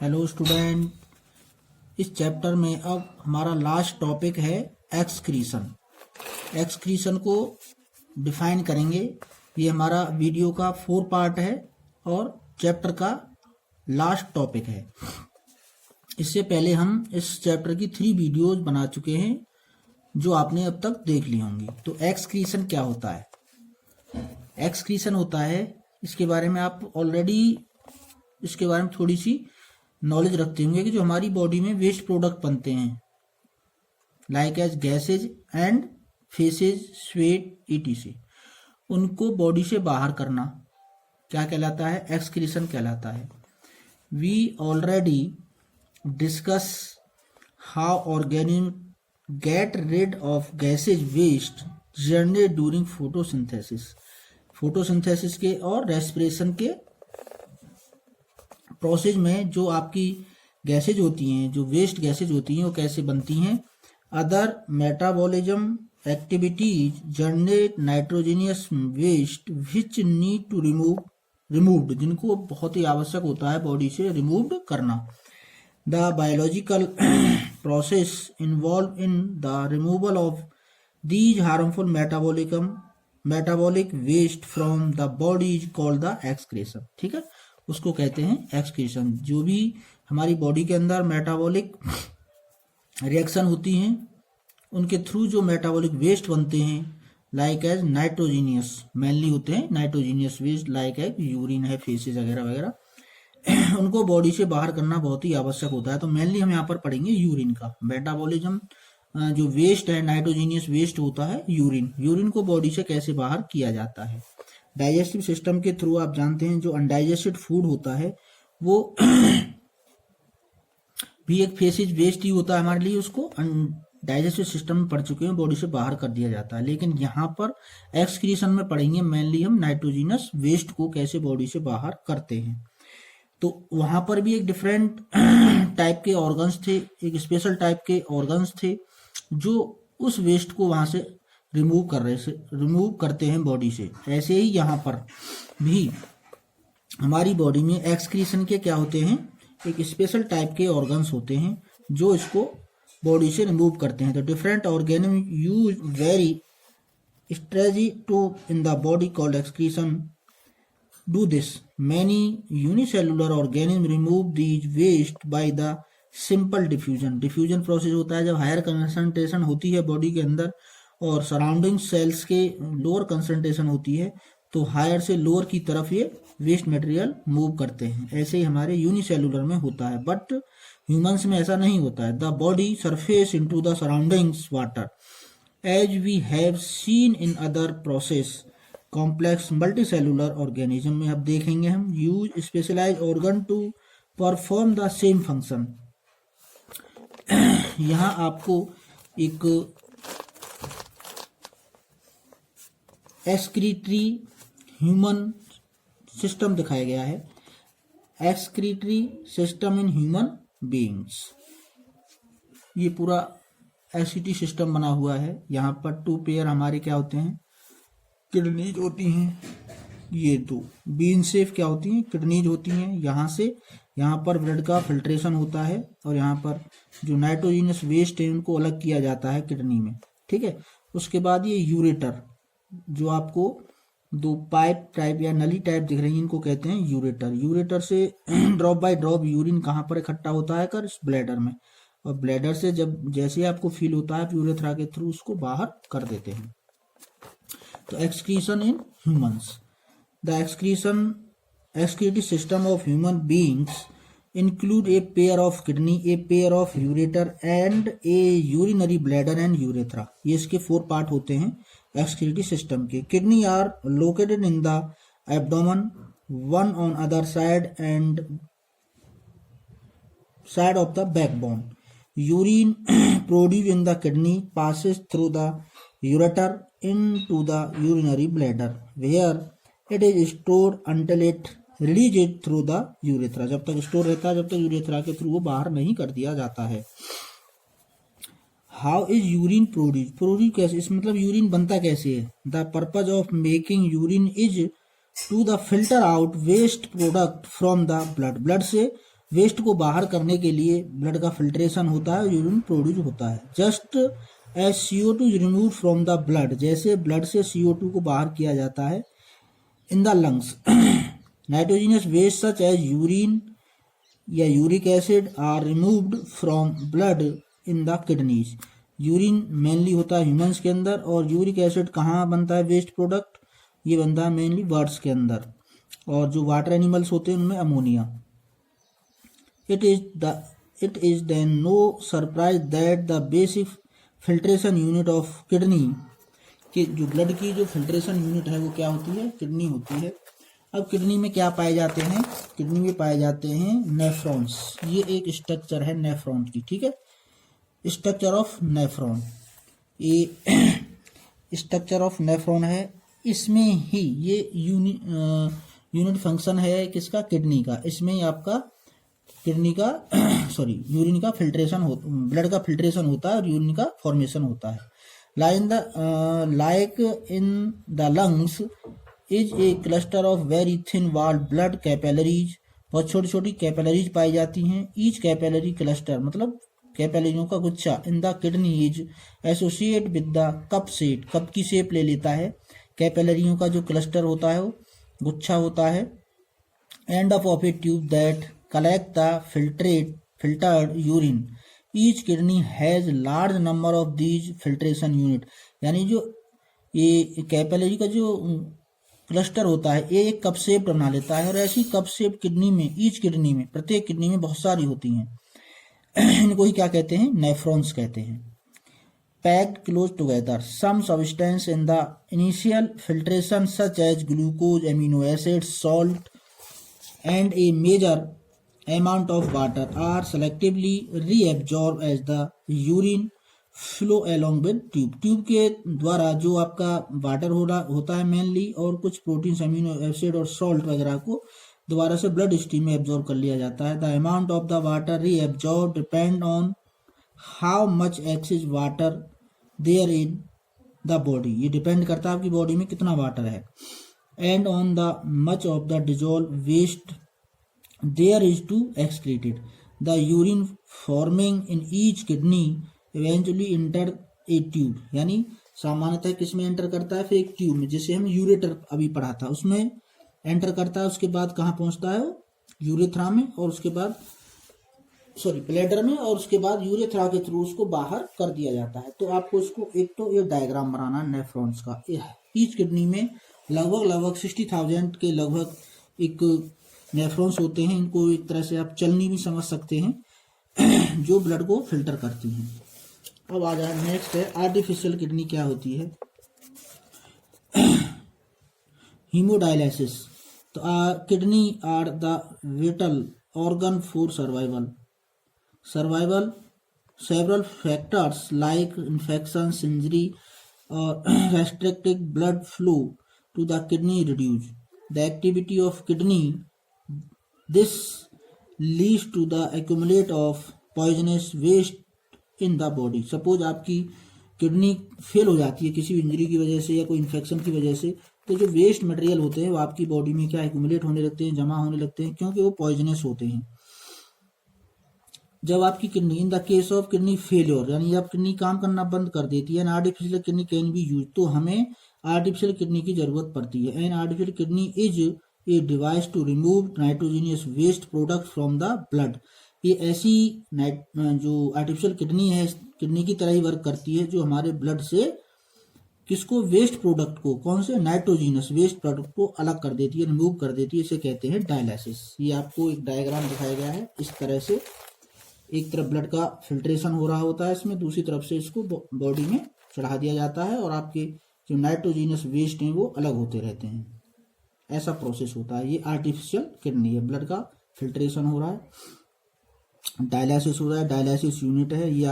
Hello student, इस chapter में अब हमारा लास्ट टॉपिक है एक्सक्रीशन। एक्सक्रीशन को डिफाइन करेंगे। ये हमारा वीडियो का 4 पार्ट है और चैप्टर का लास्ट टॉपिक है। इससे पहले हम इस चैप्टर की 3 वीडियोज बना चुके हैं जो आपने अब तक देख ली होंगी। तो एक्सक्रीशन क्या होता है? एक्सक्रीशन होता है, इसके बारे में आप ऑलरेडी इसके बारे में थोड़ी सी नॉलेज रखते होंगे कि जो हमारी बॉडी में वेस्ट प्रोडक्ट बनते हैं like as gases and faeces, sweat, etc, उनको बॉडी से बाहर करना क्या कहलाता है? एक्सक्रीशन कहलाता है। We already discuss how organism get rid of gases waste generated during photosynthesis. Photosynthesis के और रेस्पिरेशन के प्रोसेस में जो आपकी गैसेज होती हैं, जो वेस्ट गैसेज होती हैं, वो कैसे बनती हैं? Other metabolism activities generate nitrogenous waste which need to removed, जिनको बहुत ही आवश्यक होता है बॉडी से रिमूव्ड करना। The biological process involve in the removal of these harmful metabolic waste from the body is called the excretion. ठीक है, उसको कहते हैं एक्सक्रीशन। जो भी हमारी बॉडी के अंदर मेटाबॉलिक रिएक्शन होती हैं, उनके थ्रू जो मेटाबॉलिक वेस्ट बनते हैं लाइक एज नाइट्रोजीनियस, मेनली होते हैं nitrogenous waste like as urine है, फेसेस वगैरह वगैरह, उनको बॉडी से बाहर करना बहुत ही आवश्यक होता है। तो मेनली हम यहाँ पर पढ़ेंगे यूरिन का। मेटाबॉलिज्म जो वेस्ट है, नाइट्रोजीनियस वेस्ट होता है यूरिन को बॉडी से कैसे बाहर किया जाता है? डाइजेस्टिव सिस्टम के थ्रू। आप जानते हैं जो अनडाइजेस्टेड फूड होता है वो भी एक फेसेज वेस्ट ही होता है हमारे लिए, उसको डाइजेस्टिव सिस्टम में पढ़ चुके हैं, बॉडी से बाहर कर दिया जाता है। लेकिन यहाँ पर एक्सक्रीशन में पढ़ेंगे मेनली हम नाइट्रोजिनस वेस्ट को कैसे बॉडी से बाहर करते हैं। तो वहां पर भी एक डिफरेंट टाइप के ऑर्गन्स थे, एक स्पेशल टाइप के ऑर्गन्स थे जो उस वेस्ट को वहां से रिमूव करते हैं बॉडी से। ऐसे ही यहाँ पर भी हमारी बॉडी में एक्सक्रीशन के क्या होते हैं? एक स्पेशल टाइप के ऑर्गन्स होते हैं जो इसको बॉडी से रिमूव करते हैं। तो different organism use very strategy to in the body called excretion do this. Many unicellular organism remove these waste by the simple diffusion process होता है। जब हायर कंसंट्रेशन होती है बॉडी के अंदर और सराउंडिंग सेल्स के लोअर कंसंट्रेशन होती है, तो हायर से लोअर की तरफ ये वेस्ट मटेरियल मूव करते हैं। ऐसे ही हमारे यूनिसेलुलर में होता है, बट ह्यूमंस में ऐसा नहीं होता है। The body surface into the surroundings water as we have seen in other process complex multicellular organism में। अब देखेंगे हम use specialise organ to perform the same function. यहाँ आपको एक एक्सक्रीटरी ह्यूमन सिस्टम दिखाया गया है। Excretory system in human beings, ये पूरा एसिटी सिस्टम बना हुआ है। यहाँ पर 2 पेयर हमारे क्या होते हैं? किडनीज होती हैं। ये 2 बीन शेफ क्या होती हैं? किडनीज होती हैं। यहाँ से यहाँ पर ब्लड का फिल्ट्रेशन होता है और यहाँ पर जो नाइट्रोजीनियस वेस्ट है उनको अलग किया जाता है किडनी में। ठीक है, उसके बाद ये यूरेटर, जो आपको 2 पाइप टाइप या नली टाइप दिख रही है, इनको कहते हैं यूरेटर। यूरेटर से ड्रॉप बाय ड्रॉप यूरिन कहाँ पर इकट्ठा होता है? कर ब्लैडर में, और ब्लैडर से जब जैसे आपको फील होता है आप यूरेथ्रा के थ्रू उसको बाहर कर देते हैं। तो excretion in humans. The excretory system of human beings include a pair of kidney, a pair of ureter and a urinary bladder and urethra। ये इसके 4 पार्ट होते हैं excretory system के। Kidney are located in the abdomen, one on other side and side of the backbone. Urine produced in the kidney passes through the ureter into the urinary bladder where it is stored until it release it through the urethra। जब तक store रहता है, जब तक urethra के through वो बाहर नहीं कर दिया जाता है। हाउ इज यूरिन प्रोड्यूस कैसे? इस मतलब यूरिन बनता कैसे है? The purpose of making urine is to the filter out waste product from the blood. Blood से वेस्ट को बाहर करने के लिए ब्लड का फिल्ट्रेशन होता है, यूरिन प्रोड्यूस होता है। Just as CO2 is remove from the blood, जैसे ब्लड से CO2 को बाहर किया जाता है in the lungs, nitrogenous waste such as urine या uric acid are removed from blood in the kidneys. Urine mainly होता है ह्यूमंस के अंदर, और यूरिक एसिड कहाँ बनता है वेस्ट प्रोडक्ट, ये बनता है मेनली बर्ड्स के अंदर, और जो वाटर एनिमल्स होते हैं उनमें ammonia. It is then no surprise that the basic filtration unit of kidney, कि जो ब्लड की जो फिल्ट्रेशन यूनिट है वो क्या होती है, किडनी होती है। अब किडनी में क्या पाए जाते हैं, किडनी में पाए जाते हैं नेफ्रॉन्स। ये एक स्ट्रक्चर है नेफ्रॉन की, ठीक है, स्ट्रक्चर ऑफ नेफ्रॉन, ये स्ट्रक्चर ऑफ नेफ्रॉन है। इसमें ही ये यूनिट फंक्शन है किसका, किडनी का। इसमें ही आपका किडनी का यूरिन का फिल्ट्रेशन हो, ब्लड का फिल्ट्रेशन होता है और यूरिन का फॉर्मेशन होता है। Like in the lungs is a cluster of very thin walled blood capillaries, बहुत छोटी छोटी कैपिलरीज पाई जाती हैं। ईच कैपिलरी क्लस्टर मतलब कैपिलरियों का गुच्छा in the kidney is associate with the cup set, cup की शेप ले लेता है। कैपिलरियों का जो क्लस्टर होता है वो गुच्छा होता है। End of A tube that collect the filtered urine. Each kidney has large number of these filtration unit, यानी जो ये कैपिलरी का जो क्लस्टर होता है ये एक कप शेप बना लेता है, और ऐसी कप शेप किडनी में, ईच किडनी में, प्रत्येक किडनी में बहुत सारी होती हैं। इनको ही क्या कहते हैं, नेफ्रॉन्स कहते हैं। Packed close together, some substance in the initial filtration such as glucose, amino acid, salt and a major amount of water are selectively reabsorbed as the urine flow along with tube. Tube के द्वारा जो आपका water होता है mainly, और कुछ protein, amino acid और salt वगैरह को दोबारा से ब्लड स्ट्रीम में एब्जॉर्ब कर लिया जाता है। The amount of the water reabsorb depend on how much excess water there in the body, ये डिपेंड करता है आपकी बॉडी में कितना वाटर है। And on the much of the dissolve waste there is to excreted. The urine forming in each kidney eventually enter a tube, यानी सामान्यतः किस में एंटर करता है, फिर एक ट्यूब में, जैसे हम यूरेटर अभी पढ़ा था उसमें एंटर करता है। उसके बाद कहाँ पहुंचता है वो, यूरेथ्रा में, और उसके बाद ब्लैडर में, और उसके बाद यूरेथ्रा के थ्रू उसको बाहर कर दिया जाता है। तो आपको इसको एक तो ये डायग्राम बनाना है नेफ्रॉन्स का। ईच किडनी में लगभग 60,000 के लगभग एक नेफ्रॉन्स होते हैं। इनको एक तरह से आप चलनी भी समझ सकते हैं, जो ब्लड को फिल्टर करती हैं। अब आ जाए नेक्स्ट है आर्टिफिशियल किडनी क्या होती है, हीमोडायलिसिस। तो kidney are the vital organ for survival. Several factors like infection, injury और restricting blood flow to the kidney reduce the activity of kidney. This leads to the accumulate of poisonous waste in the body. Suppose आपकी kidney fail हो जाती है किसी injury की वजह से या कोई इन्फेक्शन की वजह से, तो जो वेस्ट मटेरियल होते हैं वो आपकी बॉडी में क्या एक्यूमुलेट होने लगते हैं, जमा होने लगते हैं, क्योंकि वो पॉइजनस होते हैं। जब आपकी kidney in the case of kidney failure, यानी जब किडनी काम करना बंद कर देती है, an artificial kidney can be use, तो हमें आर्टिफिशियल किडनी की जरूरत पड़ती है। An artificial kidney is a device to remove nitrogenous waste product from the blood. ये ऐसी जो आर्टिफिशियल किडनी है, किडनी की तरह ही वर्क करती है, जो हमारे ब्लड से किसको, वेस्ट प्रोडक्ट को, कौन से, नाइट्रोजीनियस वेस्ट प्रोडक्ट को अलग कर देती है, रिमूव कर देती है। इसे कहते हैं डायलिसिस। ये आपको एक डायग्राम दिखाया गया है इस तरह से। एक तरफ ब्लड का फिल्ट्रेशन हो रहा होता है इसमें, दूसरी तरफ से इसको बॉडी में चढ़ा दिया जाता है, और आपके जो नाइट्रोजीनियस वेस्ट हैं वो अलग होते रहते हैं। ऐसा प्रोसेस होता है। ये आर्टिफिशियल किडनी है, ब्लड का फिल्ट्रेशन हो रहा है, डायलिसिस हो रहा है। डायलिसिस यूनिट है, ये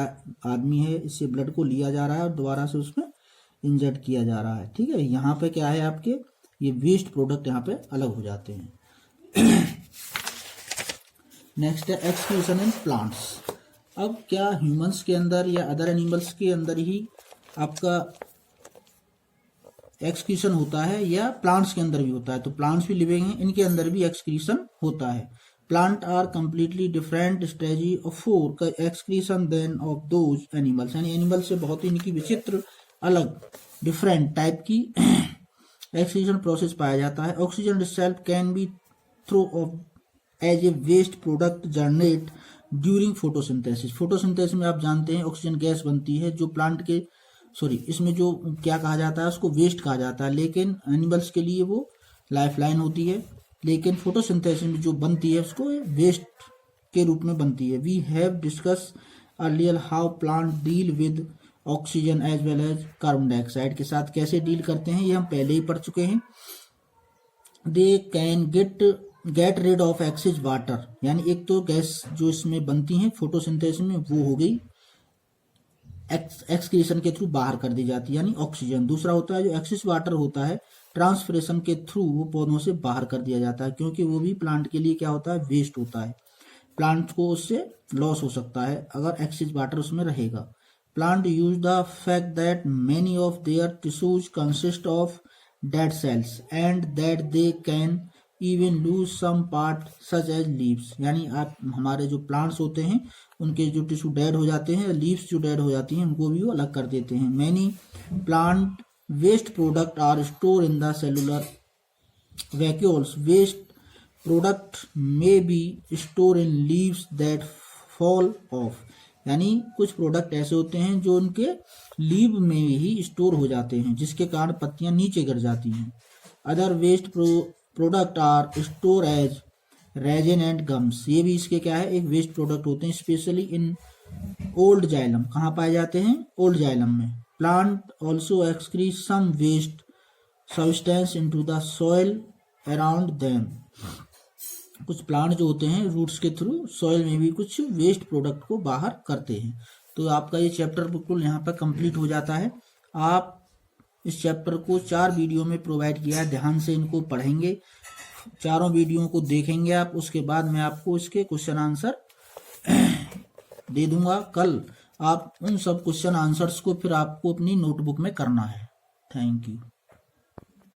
आदमी है, इससे ब्लड को लिया जा रहा है और दोबारा से उसमें इंजेक्ट किया जा रहा है। ठीक है, यहाँ पे क्या है आपके, ये वेस्ट प्रोडक्ट यहाँ पे अलग हो जाते हैं। नेक्स्ट है एक्सक्रीशन इन प्लांट्स। अब क्या ह्यूमंस के अंदर या अदर एनिमल्स के अंदर ही आपका एक्सक्रीशन होता है, या प्लांट्स के अंदर भी होता है? तो प्लांट्स भी लिविंग हैं, इनके अंदर भी एक्सक्रीशन होता है। Plant are completely different strategy for excretion than of those animals, यानी एनिमल से बहुत ही इनकी विचित्र अलग डिफरेंट टाइप की एक्सक्रीशन प्रोसेस पाया जाता है। Oxygen itself can be through of as a waste product generate during photosynthesis. Photosynthesis में आप जानते हैं ऑक्सीजन गैस बनती है जो प्लांट के इसमें जो क्या कहा जाता है उसको वेस्ट कहा जाता है, लेकिन एनिमल्स के लिए वो लाइफलाइन होती है, लेकिन फोटोसिंथेसिस में जो बनती है उसको वेस्ट के रूप में बनती है। We have discuss earlier how plant deal with oxygen as well as carbon dioxide के साथ कैसे डील करते हैं, ये हम पहले ही पढ़ चुके हैं। They can get rid of excess water, यानी एक तो गैस जो इसमें बनती है फोटोसिंथेसिस में वो हो गई एक्सक्रीशन के थ्रू बाहर कर दी जाती है, यानी ऑक्सीजन। दूसरा होता है जो एक्सेस वाटर होता है ट्रांसपिरेशन के थ्रू वो पौधों से बाहर कर दिया जाता है, क्योंकि वो भी प्लांट के लिए क्या होता है, वेस्ट होता है। प्लांट को उससे लॉस हो सकता है अगर एक्सेस वाटर उसमें रहेगा। Plant use the fact that many of their tissues consist of dead cells and that they can even lose some part such as leaves, यानी आप हमारे जो प्लांट्स होते हैं उनके जो टिश्यू डेड हो जाते हैं, लीव्स जो डेड हो जाती हैं उनको भी वो अलग कर देते हैं। Many plant waste product are store in the cellular vacuoles. Waste product may be store in leaves that fall off, यानी कुछ प्रोडक्ट ऐसे होते हैं जो उनके लीव में ही स्टोर हो जाते हैं जिसके कारण पत्तियां नीचे गिर जाती हैं। Other waste product are store as resin and gums, ये भी इसके क्या है, एक वेस्ट प्रोडक्ट होते हैं, स्पेशली इन ओल्ड जाइलम। कहाँ पाए जाते हैं, ओल्ड जाइलम में। Plant also excrete some waste substance into the soil around them, कुछ प्लांट जो होते हैं रूट्स के थ्रू सॉइल में भी कुछ वेस्ट प्रोडक्ट को बाहर करते हैं। तो आपका ये चैप्टर बिल्कुल यहाँ पर कंप्लीट हो जाता है। आप इस चैप्टर को 4 वीडियो में प्रोवाइड किया है, ध्यान से इनको पढ़ेंगे, चारों वीडियो को देखेंगे आप, उसके बाद मैं आपको इसके क्वेश्चन आंसर दे दूंगा। कल आप उन सब क्वेश्चन आंसर्स को फिर आपको अपनी नोटबुक में करना है। Thank you.